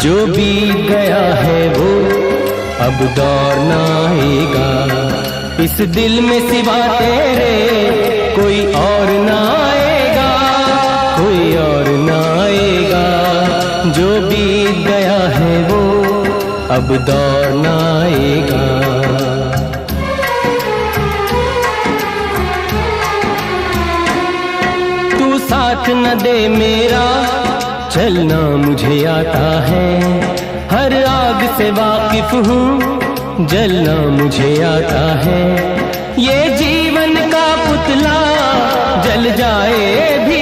जो बीत गया है वो अब दौर ना आएगा। इस दिल में सिवा तेरे कोई और ना आएगा, कोई और ना आएगा। जो बीत गया है वो अब दौर ना आएगा। तू साथ न दे मेरा चलना मुझे आता है, हर आग से वाकिफ हूँ जलना मुझे आता है। ये जीवन का पुतला जल जाए भी